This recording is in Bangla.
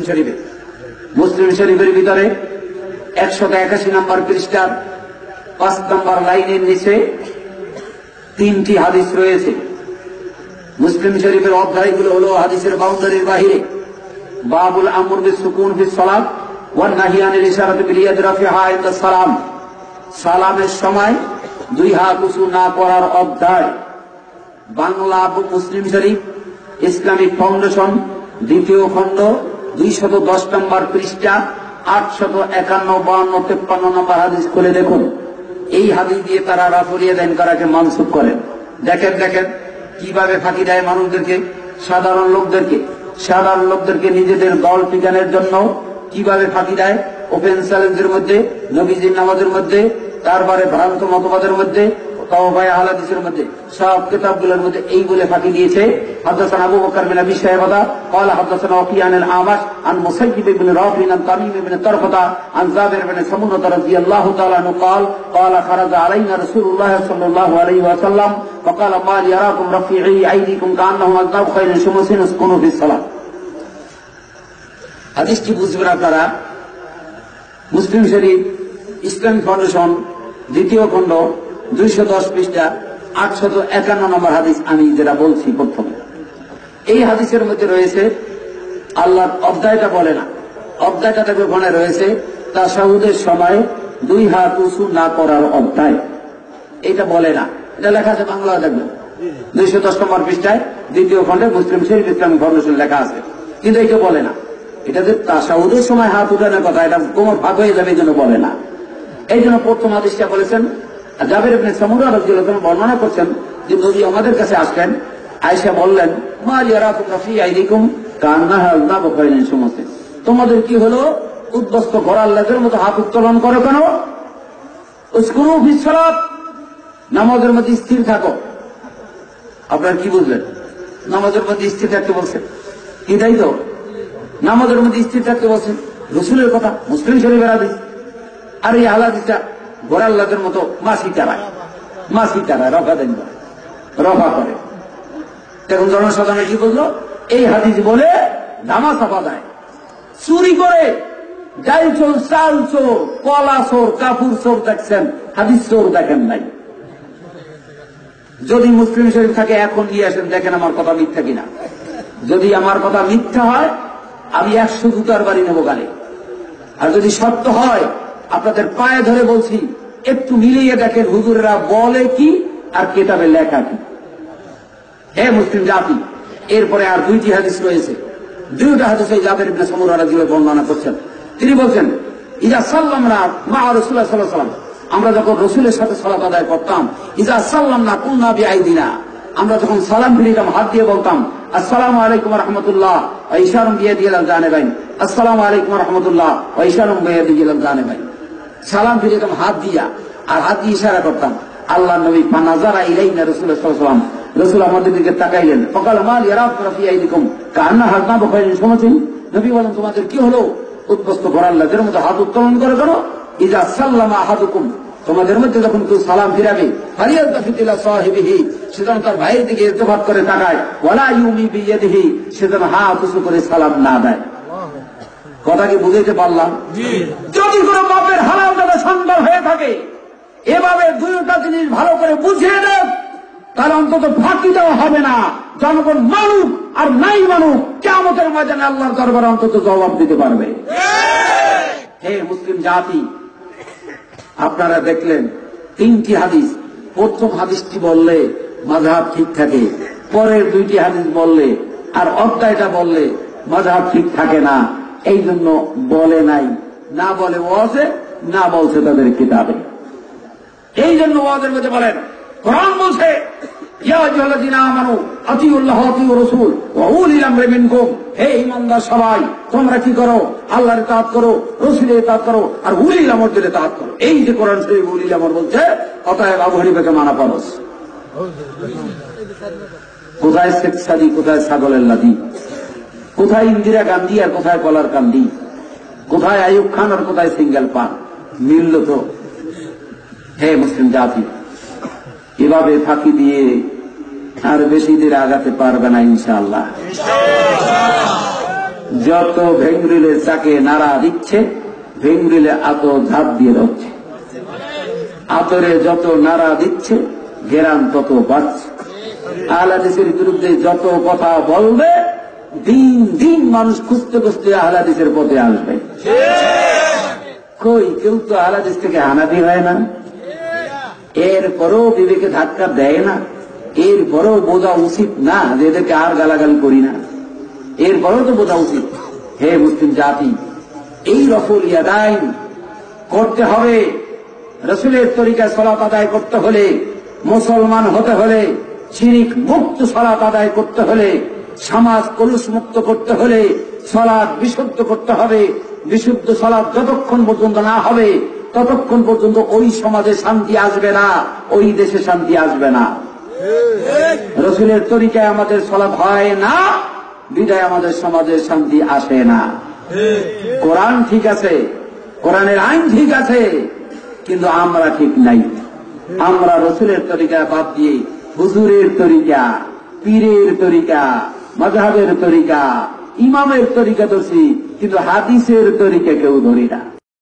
শরীফে। মুসলিম শরীফের ভিতরে 181 নম্বর পৃষ্ঠার 5 নম্বর লাইনের নিচে 3টি হাদিস রয়েছে। মুসলিম শরীফের অধ্যায়গুলো হলো হাদিসের বাউন্ডারির বাহিরে। বাবুল আমর বিসুকুন ফিস সালাত ওয়ান নাহি আনিল ইশারাতি বিল ইয়াদি রাফিহা ইনদা সালাম, সালামের সময় 2 হাত উঁচু না করার অধ্যায়। বাংলা মুসলিম শরীফ ইসলামিক ফাউন্ডেশন, 2য় খণ্ড, 210 নম্বর পৃষ্ঠা, 851, 52, 53 নম্বর হাদিস খুলে দেখুন। এই হাদিস দিয়ে তারা রাফুলিয়া দান করাকে মানসুখ করেন। দেখেন দেখেন কিভাবে ফাঁকি দেয় মানুষদেরকে, সাধারণ লোকদেরকে নিজেদের দল টিকানোর জন্য কিভাবে ফাঁকি দেয়। ওপেন চ্যালেঞ্জের মধ্যে, নবীজির নামাজের মধ্যে, তারপরে ভ্রান্ত মতবাদের মধ্যে, তাওবায়ে হাদিসের মধ্যে, সব কিতাবগুলোর মধ্যে এই বলে ফাঁকি দিয়েছে। হাদাসানা আবু বকর বিন আবি শাইবা قال حدثنا وكيع عن الأعمش عن مسيب بن رافع عن تميم بن طرفة عن جابر بن سمرة رضي الله تعالى عنه قال خرج علينا رسول الله صلى الله عليه وسلم فقال ما لي أراكم رفيعي أيديكم كأنهم أذناب خير شمس اسكنوا في الصلاة। হাদিসটি বুঝবেন আপনারা। মুসলিম শরীফ ইসলামিক ফাউন্ডেশন, 2য় খণ্ড, 210 পৃষ্ঠা, 851 নম্বর হাদিস আমি যেটা বলছি প্রথমে। এই হাদিসের মধ্যে রয়েছে, আল্লাহর অধ্যায়টা বলে না, অধ্যায়টা দেখবে ওখানে রয়েছে তাশাহুদের সময় 2 হাত উঁচু না করার অধ্যায়। এটা বলে না, এটা লেখা আছে বাংলা দেখবে 210 নম্বর পৃষ্ঠায় 2য় খণ্ডে মুসলিম শরীফ ইসলামিক ফাউন্ডেশন লেখা আছে, কিন্তু এটা বলে না। এটা যে তাশাহুদের সময় হাত উঠানোর কথা, এটা কোমর ভাগ হয়ে যাবে, এই জন্য বলে না। এই জন্য প্রথম হাদিসটা বলেছেন। জাবের ইবনে সামুরা রাদিয়াল্লাহু আনহু বর্ণনা করছেন যে নবী আমাদের কাছে আসলেন, আয়েশা বললেন মা ইয়ারাকুম ফি আইদিকুম কান্নাহা আযনাবু খাইরিন শুমাসে, তোমাদের কি হলো, উদ্বস্ত ঘোড়ার লেজের মতো হাত উত্তোলন করো কেন? উসকুনু ফিস সালাত, নামাজের মধ্যে স্থির থাকো। আপনারা কি বুঝলেন? নামাজের মধ্যে স্থির থাকতে বলছেন, কি তাই তো? নামাজের মধ্যে স্থির থাকতে বলছেন, রাসূলের কথা, মুসলিম শরীফের হাদিস। আর এই হাদিসটা ঘোড়ার লেজের মতো মাসি চালায়, রফা করে। এখন জনসাধারণ কি বললো? এই হাদিস বলে ধামা চাপা দেয়, চুরি করে, ডাল চোর, চাল চোর, কলা চোর, কাপড় চোর দেখছেন, হাদিস চোর দেখেন নাই। যদি মুসলিম শরীফ থাকে এখন নিয়ে আসেন, দেখেন আমার কথা মিথ্যা কিনা। যদি আমার কথা মিথ্যা হয় আমি 100 জুতার বাড়ি নেবো গালে, আর যদি সত্য হয় আপনাদের পায়ে ধরে বলছি একটু মিলিয়ে দেখেন হুজুরেরা বলে কি আর কিতাবে লেখা কি। হে মুসলিম জাতি, এরপরে আর 2টি হাদিস রয়েছে। 2টা হাদিস জাবের ইবনে সামুরা রাদিয়াল্লাহু আনহু বর্ণনা করছেন। তিনি বলছেন ইজা সাল্লামনা মা রাসূলুল্লাহ সাল্লাল্লাহু আলাইহি ওয়াসাল্লাম, আমরা যখন রাসূলের সাথে সালাত আদায় করতাম, ইজা সাল্লামনা কুলনা বিআইদিনা, আমরা যখন সালাম ফিরিতাম হাত দিয়ে বলতাম আসসালামু আলাইকুম ওয়া রাহমাতুল্লাহ ওয়া ইশারুম বিয়াদি ইলাল জানিবাইন, আসসালামু আলাইকুম ওয়া রাহমাতুল্লাহ ওয়া ইশারুম বিয়াদি ইলাল জানিবাইন। সালাম ফিরিতাম হাত দিয়া, আর হাত দিয়ে ইশারা করতাম। আল্লাহ নবী ফানাজারা ইলাইনা রাসূলুল্লাহ সাল্লাল্লাহু আলাইহি ওয়াসাল্লাম, রাসূল আমাদের দিকে তাকাইলেন। ফাকাল মা ইয়ারাকুম ফি আইদিকুম কান্নাহা আযনাবু খাইরিন শুমাসিন, নবী বলেন তোমাদের কি হলো, উদ্বস্ত ঘোড়ার লেজের মতো হাত উত্তোলন করে কেন? ইজা সাল্লামা আহাদুকুম, তোমাদের মধ্যে যখন কেউ সালাম ফিরাবে, ফালিয়ালতাফিত ইলা সাহিবিহি, সে যেন তার ভাইয়ের দিকে ইলতিফাত করে তাকায়, ওয়ালা ইউমি বিয়াদিহি, সে যেন হাত উঁচু করে সালাম না দেয়। কথা কি বুঝাইতে পারলাম? যদি কোনো বাপের হারাম দাদা সন্তান হয়ে থাকে, এভাবে 2টা জিনিস ভালো করে বুঝিয়ে দেন, তাহলে অন্তত ফাঁকি দেওয়া হবে না। জনগণ মানুষ আর নাই মানুষ কিয়ামতের ময়দানে আল্লাহর দরবারে অন্তত জবাব দিতে পারবে। হে মুসলিম জাতি, আপনারা দেখলেন 3টি হাদিস। প্রথম হাদিসটি বললে মাযহাব ঠিক থাকে, পরের 2টি হাদিস বললে আর অধ্যায়টা বললে মাযহাব ঠিক থাকে না। এই জন্য বলে নাই, না বলে ওয়াজে, না বলছে তাদের কিতাবে। এই জন্য ওয়াজের মধ্যে বলেন, কোরআন বলছে ইয়া আইয়ুহাল্লাযীনা আমানু আতিউল্লাহ ওয়া আতিউর রাসূল ওয়া উলিল আমরি মিনকুম, হে ঈমানদার সবাই তোমরা কি করো, আল্লাহর ইতাআত করো, রাসূলের ইতাআত করো, আর উলিল আমরের ইতাআত করো। এই যে কোরআন শরীফ উলিল আমর বলছে, অতএব আবু হানিফাকে মানা ফরজ। কোথায় শেখ সাদি, কোথায় ছাগলের লাদি, কোথায় ইন্দিরা গান্ধী আর কোথায় কলার কান্দি, কোথায় আইয়ুব খান আর কোথায় সিঙ্গেল পান, মিলল তো? হে মুসলিম জাতি, এভাবে ফাঁকি দিয়ে আর বেশি দিন আগাতে পারবে না ইনশাআল্লাহ। যত ভেঙ্গুরিলে চাকে নাড়া দিচ্ছে, ভেঙ্গুরিলে আতর ঝাঁপ দিয়ে ধরছে। আতরে যত নাড়া দিচ্ছে, ঘেরান তত বাড়ছে। আহলে হাদিসের বিরুদ্ধে যত কথা বলবে, দিন দিন মানুষ খুঁজতে খুঁজতে আহলে হাদিসের পথে আসবে। কই কেউ তো আহলে হাদিস থেকে হানাফি হয় না, এরপরেও বিবেকে ধাক্কা দেয় না, এরপরেও বোঝা উচিত না যে এদেরকে আর গালাগালি করি না, এরপরেও তো বোঝা উচিত। হে মুসলিম জাতি, এই রফুল ইয়াদাইন করতে হবে। রসুলের তরিকায় সালাত আদায় করতে হলে, মুসলমান হতে হলে, শিরিক মুক্ত সালাত আদায় করতে হলে, সমাজ কলুষ মুক্ত করতে হলে সালাত বিশুদ্ধ করতে হবে। বিশুদ্ধ সালাত যতক্ষণ পর্যন্ত না হবে, ততক্ষণ পর্যন্ত ওই সমাজে শান্তি আসবে না, ওই দেশে শান্তি আসবে না। রসুলের তরিকায় আমাদের সালাত হয় না, বিদায় আমাদের সমাজে শান্তি আসে না। কোরআন ঠিক আছে, কোরআনের আইন ঠিক আছে, কিন্তু আমরা ঠিক নাই। আমরা রসুলের তরিকা বাদ দিয়ে হুজুরের তরিকা, পীরের তরিকা, মাযহাবের তরিকা, ইমামের তরিকা ধরছি, কিন্তু হাদিসের তরিকা কেউ ধরি না।